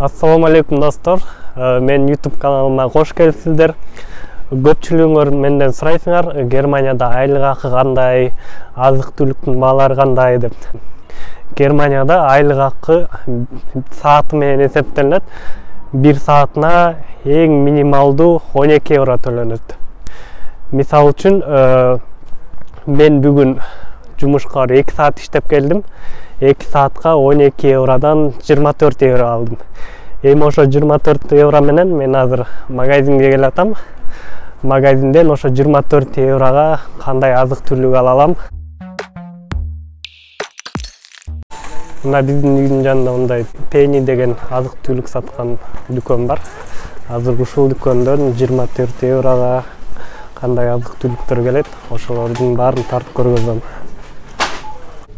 Assalamu alaikum dostlar. Men YouTube kanalıma hoş келипсиздер. Көпчүлүгүңөр менден сурайсыңар, Германияда айлык акы кандай, азык-түлүктүн баалары кандай деп. Германияда айлык акы сааты менен эсептелет. 1 саатына эң минималдуу 12 евро төлөнөт. Мисал үчүн, мен бүгүн жумушка 2 саат иштеп келдим. 2 saatga 12 eurodan 24 euro aldım. Эми ошо 24 euro менен мен азыр магазинге келатам. Магазинден ошо 24 eurога кандай азык-түлүк ала алам. Мына биздин үйдүн жанында мындай Penny деген азык-түлүк саткан дүкөн бар. Азыр ушул дүкөндөн 24 eurога кандай азык-түлүктөр келет, ошолордун баарын тартып көргөзөм.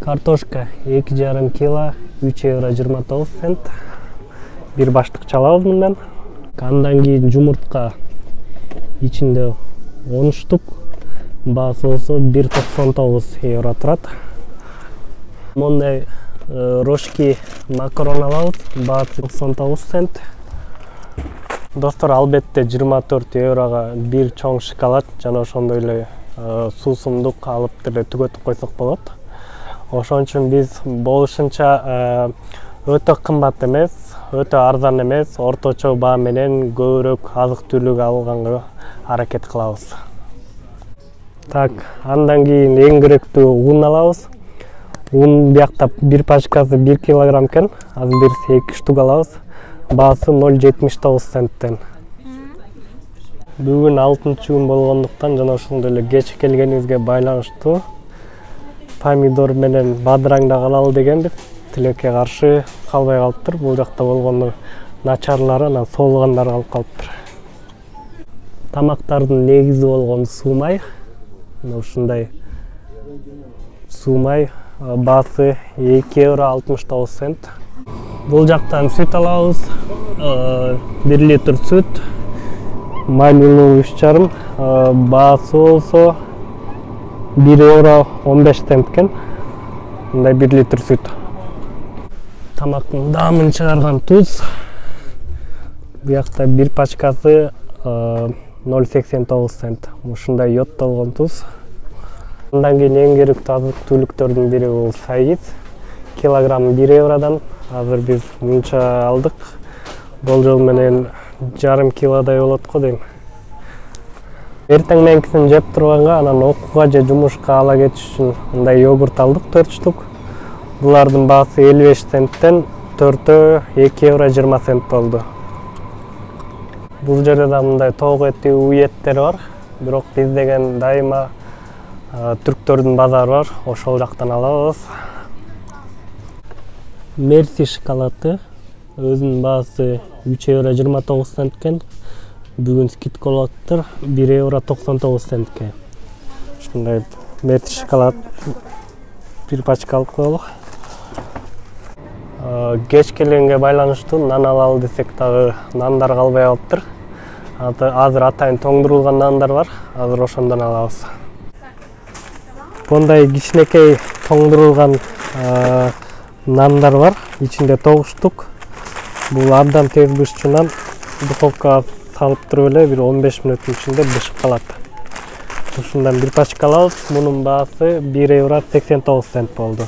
Картошка 2,5 kilo 3 euro 29 cent. Bir баштык чалабыз мындан. Андан кийин жумуртка ичинде 10 штук. Баасы болсо 1,99 euro турат. Мондай рожки макарон алабыз. Баасы 99 cent. Достор, албетте 24 eurога бир чоң шоколад жана ошондой эле суусундук алып деле түгөтүп койсок болот. Ошон үчүн биз болушунча өтө кымбат эмес, өтө арзан эмес, орточо баа менен көбүрөөк азык-түлүк алганга аракет кылабыз. Так, андан кийин эң керектүү un алабыз. Un биякта бир пачкасы 1 килограмм экен. Азыр бир 2 штук алабыз. Баасы 0,79 центтен. Бүгүн 6-күн болгондуктан жана ошондой эле кеч келгенибизге байланыштуу помидор менен бадыраң да алалы дегенбиз. Тилекке каршы калбай калыптыр. Бул жакта болгону начарлары, анан соолгондор калып калыптыр. Тамактардын негизи болгон суумай. Ушундай суумай баасы 2 euro 69 cent. Бул жактан сүт алабыз. 1 литр сүт. Майлуу 3,5. Баасы болсо 1 euro 15 cent экен. Мындай 1 литр сүт. Тамактын даамын чыгарган туз. Буякта бир пачкасы 0,89 cent. Ушундай йодтолгон туз. Андан кийин эң керектүү азык-түлүктөрдүн бири бул сайыз. Килограмм 1 euroдан. Азыр биз мынча алдык. Болжол менен 1,5 килодай болот го дейм. Эртең менкисин жеп турганга, анан окууга же жумушка ала кетиш үчүн мындай йогурт алдык 4 штук. Булардын баасы 55 центтен 4 2 euro 20 cent болду. Бул жерде да мындай тоок эти уеттер бар. Бирок биз деген дайыма түрктөрдүн базары бар. Ошол жактан алабыз. Мерси шоколады өзүнүн баасы 3 euro 29 cent экен. Бүгүн скидка болуптур 1 euro 99 centке. Ушундай Мерси шоколад бир пачка алып коелу. Кеч келгенге байланыштуу нан алалы десек дагы нандар калбай калыптыр. Азыр атайын тоңдурулган нандар бар. Азыр ошондон алабыз. Мондай кичинекей тоңдурулган нандар бар. Ичинде 9 штук. Бул абдан тез бышчу нан. Духовкага салып туруп эле бир 15 мүнөттүн ичинде бышып калат. Ушундан бир пачка алабыз. Мунун баасы 1 euro 89 cent болду.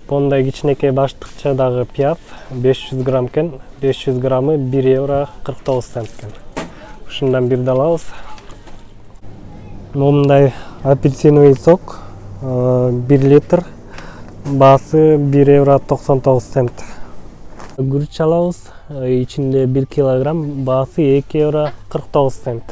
Мондай кичинекей баштыкча дагы пияз 500 грамм экен. 500 граммы 1 euro 49 cent экен. Ушундан бир да алабыз. Мондай апельсиновый сок 1 литр. Баасы 1 euro 99 cent. Күрүч алабыз. Ичинде 1 килограмм. Баасы 2 euro 49 cent.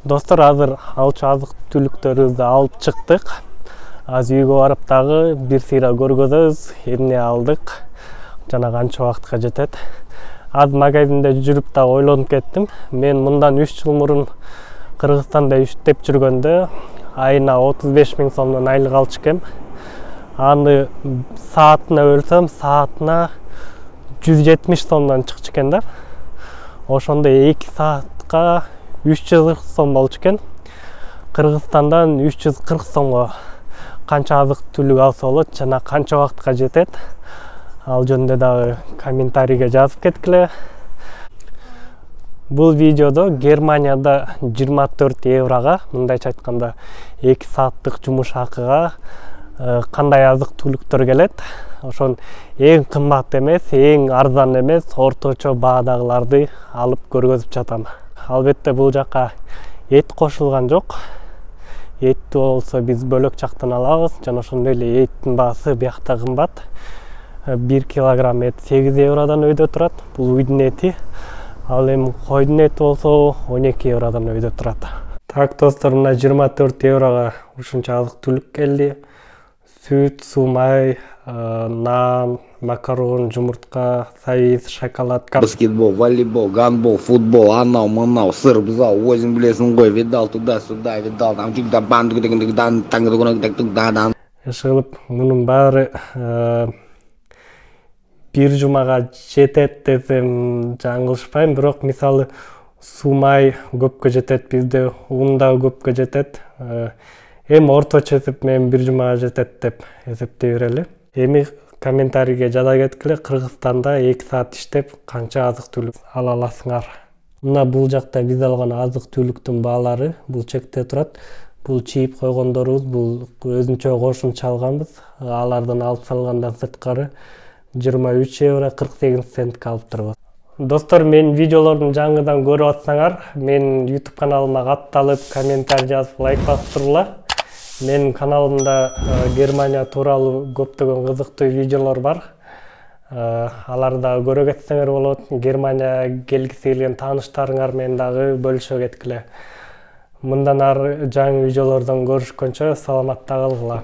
Достор, азыр алчу азык түлүктөрүбүздү алып чыктык. Азыр үйгө барып дагы бир сыйра көргөзөбүз, эмне алдык жана канча убакытка жетет. Азыр магазинде жүрүп да ойлонуп кеттим. Мен мындан 3 жыл мурун Кыргызстанда иштеп жүргөндө айына 35 000 сомдон айлык алчу экем. Аны саатына бөлсөм, саатына 170 сомдон чыкчу экен да. Ошондо 2 саатка 340 сом болчу экен. Кыргызстандан 340 сомго канча азык түлүк алса болот жана канча убакытка жетет? Ал жөнүндө дагы комментарийге жазып кеткиле. Бул видеодо Германияда 24 еврога, мындайча айтканда 2 сааттык жумуш акыга кандай азык түлүктөр келет? Ошон эң кымбат эмес, эң арзан эмес, орточо баадагыларды алып көргөзүп жатам. Албетте бул жака эт кошулган жок. Этти болсо биз бөлөк жактан алабыз, жана ошондой эле эттин баасы биякта кымбат. 1 килограмм эт 8 евродан өйдө турат. Бул уйдун эти. Ал эми койдун эти болсо 12 евродан өйдө турат. Так, достор, мына 24 еврога ушунча азык түлүк келди. Сүт, суу, май, нан, макарон, жумуртка, сабиз, шоколад, баскетбол, волейбол, гандбол, футбол, анау, манау, сыр, бузау, өзүң билесиң ғой, видал туда-сюда, видал там жигда банды дан таңды ышылып, мунун баары бир жумага жетет десем жаңылышпайм, бирок мисалы суу, май көпкө жетет, бизде ун да көпкө жетет. Эми орточо эсеп менен бир жумага жетет деп эсептей берели. Эми комментарийге жаза кеткиле, Кыргызстанда 2 саат иштеп канча азык түлүк ала аласыңар. Мына бул жакта биз алган азык түлүктүн баалары бул чекте турат. Бул чийип койгондорубуз, бул өзүнчө кошумча алганбыз. Алардан алып салгандан сырткары 23 евро 48 центке алып турбуз. Достор, менин видеолордун жаңыдан көрүп атсаңар, менин YouTube каналыма катталып, комментарий жазып, лайк басып тургула. Менин каналымда Германия тууралуу көптөгөн кызыктуу видеолор бар. Аларды дагы көрө кетсеңер болот. Германия келгиси келген тааныштарыңар менен дагы бөлүшө кеткиле. Мындан ары жаңы видеолордон көрүшкөнчө саламатта калгыла.